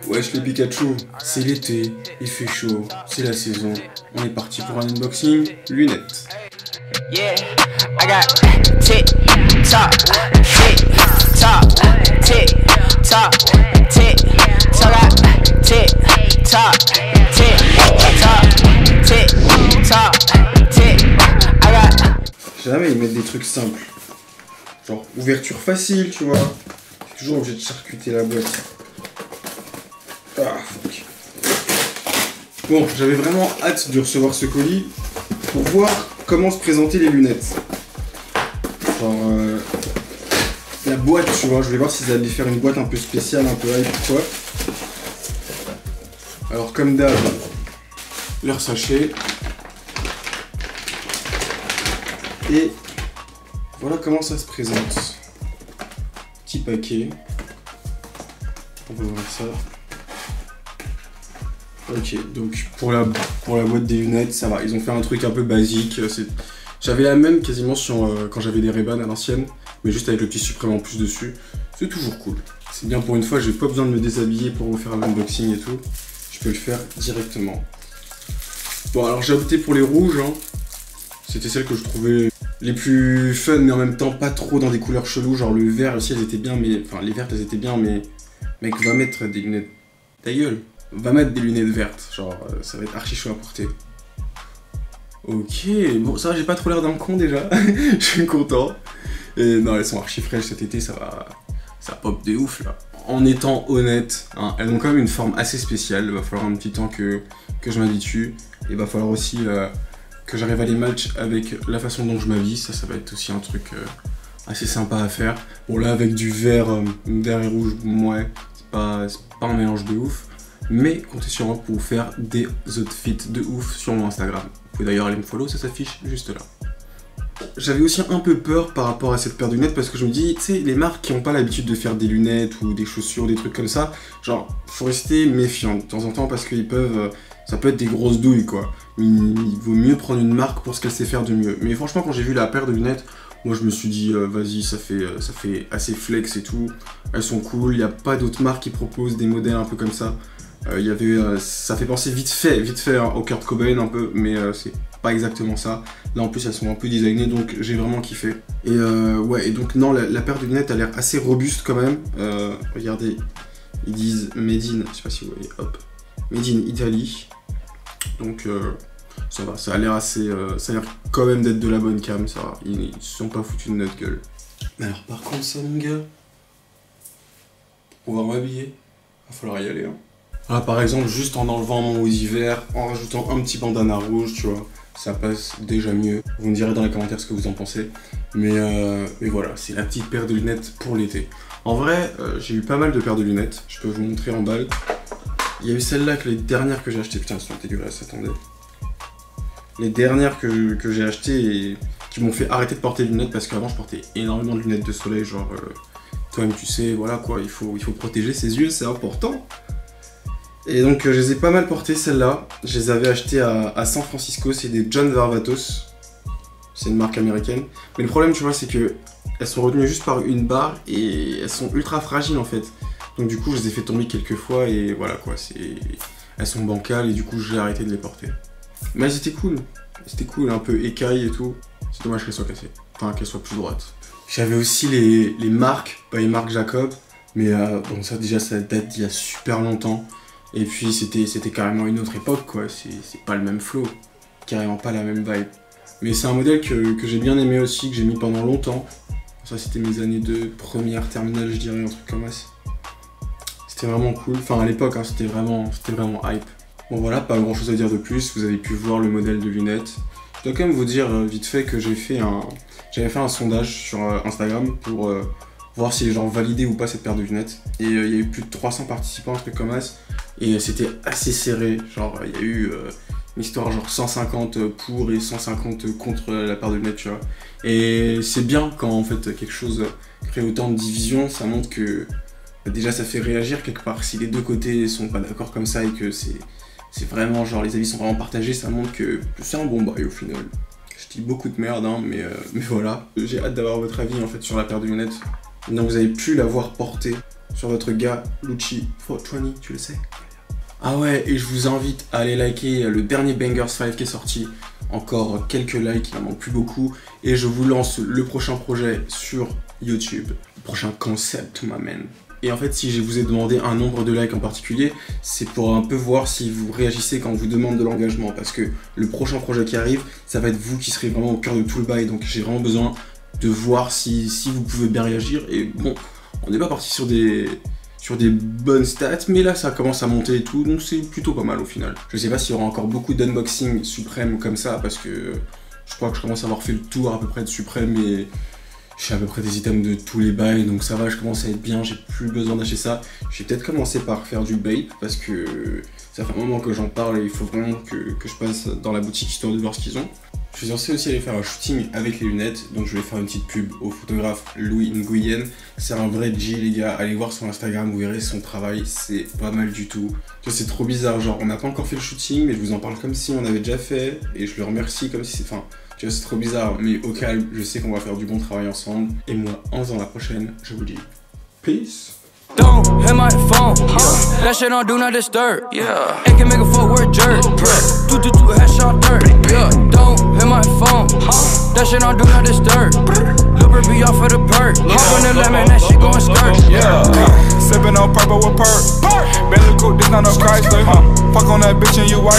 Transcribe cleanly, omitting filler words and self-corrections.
Wesh les Pikachu, c'est l'été, il fait chaud, c'est la saison, on est parti pour un unboxing, lunettes. Yeah, I got tick tock, tick tock, tick tock, tick tock, tick tock, tick tock, tick tock, tick. I got. Jamais ils mettent des trucs simples. Genre ouverture facile, tu vois. T'es toujours obligé de charcuter la boîte. Ah, fuck. Bon, j'avais vraiment hâte de recevoir ce colis pour voir comment se présentaient les lunettes. Genre, la boîte, tu vois, je voulais voir s'ils allaient faire une boîte un peu spéciale, un peu hype ou quoi. Alors, comme d'hab, leur sachet. Et voilà comment ça se présente. Petit paquet. On va voir ça. Ok, donc pour la boîte des lunettes, ça va. Ils ont fait un truc un peu basique. J'avais la même quasiment quand j'avais des Ray-Ban à l'ancienne, mais juste avec le petit suprême en plus dessus. C'est toujours cool. C'est bien pour une fois, j'ai pas besoin de me déshabiller pour vous faire un unboxing et tout. Je peux le faire directement. Bon, alors j'ai opté pour les rouges. Hein. C'était celles que je trouvais les plus fun, mais en même temps pas trop dans des couleurs cheloues. Genre le vert aussi, elles étaient bien, mais... Enfin, les vertes, elles étaient bien, mais... Mec, va mettre des lunettes... Ta gueule. Va mettre des lunettes vertes, genre ça va être archi chaud à porter. Ok, bon ça j'ai pas trop l'air d'un con déjà, je suis content. Et non, elles sont archi fraîches cet été, ça pop de ouf là. En étant honnête, hein, elles ont quand même une forme assez spéciale, il va falloir un petit temps que je m'habitue. Il va falloir aussi que j'arrive à les match avec la façon dont je m'habille, ça va être aussi un truc assez sympa à faire. Bon là avec du vert et rouge, ouais, c'est pas un mélange de ouf. Mais comptez sur moi pour vous faire des outfits de ouf sur mon Instagram. Vous pouvez d'ailleurs aller me follow, ça s'affiche juste là. J'avais aussi un peu peur par rapport à cette paire de lunettes parce que je me dis, tu sais, les marques qui n'ont pas l'habitude de faire des lunettes ou des chaussures, des trucs comme ça, genre, faut rester méfiant de temps en temps parce qu'ils peuvent, ça peut être des grosses douilles quoi. Il vaut mieux prendre une marque pour ce qu'elle sait faire de mieux. Mais franchement, quand j'ai vu la paire de lunettes, moi je me suis dit, vas-y, ça fait assez flex et tout. Elles sont cool, il n'y a pas d'autres marques qui proposent des modèles un peu comme ça. Ça fait penser vite fait hein, au Kurt Cobain un peu, mais c'est pas exactement ça. Là en plus elles sont un peu designées, donc j'ai vraiment kiffé. Et ouais, et donc non, la paire de lunettes a l'air assez robuste quand même. Regardez, ils disent Made in, je sais pas si vous voyez, hop, Made in Italy. Donc ça va, ça a l'air assez, ça a l'air quand même d'être de la bonne cam, ça va. Ils se sont pas foutus de notre gueule. Mais alors par contre ça mon gars, on va m'habiller, va falloir y aller hein. Là, par exemple, juste en enlevant mon hoodie vert, en rajoutant un petit bandana rouge, tu vois, ça passe déjà mieux. Vous me direz dans les commentaires ce que vous en pensez. Mais voilà, c'est la petite paire de lunettes pour l'été. En vrai, j'ai eu pas mal de paires de lunettes. Je peux vous montrer en balle. Il y a eu celle-là que les dernières que j'ai achetées. Putain, elles sont dégueulasses, attendez. Les dernières que j'ai achetées et qui m'ont fait arrêter de porter de lunettes parce qu'avant, je portais énormément de lunettes de soleil. Genre, toi-même, tu sais, voilà quoi, il faut protéger ses yeux, c'est important. Et donc je les ai pas mal portées celles-là. Je les avais achetées à San Francisco, c'est des John Varvatos. C'est une marque américaine. Mais le problème tu vois c'est que elles sont retenues juste par une barre et elles sont ultra fragiles en fait. Donc du coup je les ai fait tomber quelques fois et voilà quoi, elles sont bancales et du coup j'ai arrêté de les porter. Mais elles étaient cool, un peu écailles et tout. C'est dommage qu'elles soient cassées, enfin qu'elles soient plus droites. J'avais aussi les marques, pas les marques Jacob, mais bon ça déjà ça date d'il y a super longtemps. Et puis c'était carrément une autre époque quoi, c'est pas le même flow, carrément pas la même vibe. Mais c'est un modèle que j'ai bien aimé aussi, que j'ai mis pendant longtemps. Ça c'était mes années de première terminale je dirais, un truc comme ça. C'était vraiment cool, enfin à l'époque hein, c'était vraiment hype. Bon voilà, pas grand chose à dire de plus, vous avez pu voir le modèle de lunettes. Je dois quand même vous dire vite fait que j'avais fait un sondage sur Instagram pour voir si les gens validaient ou pas cette paire de lunettes. Et il y a eu plus de 300 participants, un truc comme ça. Et c'était assez serré, genre il y a eu une histoire genre 150 pour et 150 contre la paire de lunettes, tu vois. Et c'est bien quand en fait quelque chose crée autant de divisions, ça montre que déjà ça fait réagir quelque part. Si les deux côtés sont pas d'accord comme ça et que c'est vraiment genre les avis sont vraiment partagés, ça montre que c'est un bon bail au final. Je dis beaucoup de merde hein, mais voilà. J'ai hâte d'avoir votre avis en fait sur la paire de lunettes. Donc vous avez pu la voir portée sur votre gars Lucci 420, tu le sais. Ah ouais, et je vous invite à aller liker le dernier Bangers 5 qui est sorti. Encore quelques likes, il n'en manque plus beaucoup. Et je vous lance le prochain projet sur YouTube. Le prochain concept, ma man. Et en fait, si je vous ai demandé un nombre de likes en particulier, c'est pour un peu voir si vous réagissez quand on vous demande de l'engagement. Parce que le prochain projet qui arrive, ça va être vous qui serez vraiment au cœur de tout le bail. Donc j'ai vraiment besoin de voir si vous pouvez bien réagir. Et bon, on n'est pas parti sur des bonnes stats, mais là ça commence à monter et tout, donc c'est plutôt pas mal au final. Je sais pas s'il y aura encore beaucoup d'unboxing Suprême comme ça, parce que je crois que je commence à avoir fait le tour à peu près de Suprême et j'ai à peu près des items de tous les bails, donc ça va, je commence à être bien, j'ai plus besoin d'acheter ça. Je vais peut-être commencer par faire du vape, parce que ça fait un moment que j'en parle et il faut vraiment que je passe dans la boutique histoire de voir ce qu'ils ont. Je suis censé aussi aller faire un shooting avec les lunettes, donc je vais faire une petite pub au photographe Louis Nguyen. C'est un vrai G les gars, allez voir son Instagram, vous verrez son travail, c'est pas mal du tout. Tu vois, c'est trop bizarre, genre on n'a pas encore fait le shooting, mais je vous en parle comme si on avait déjà fait, et je le remercie comme si c'est... Enfin, tu vois, c'est trop bizarre, mais au calme, je sais qu'on va faire du bon travail ensemble. Et moi, en faisant la prochaine, je vous dis peace. Don't hit my phone. That shit on do not disturb. Yeah. It can make a footwork jerk. Do headshot dirt. Yeah. Don't hit my phone. That shit on do not disturb. Looper be off of the perk. Hop on the lemon, that shit going skirt. Yeah. Sipping on purple with perk. Bentley coupe, this not no Chrysler. Fuck on that bitch and you white.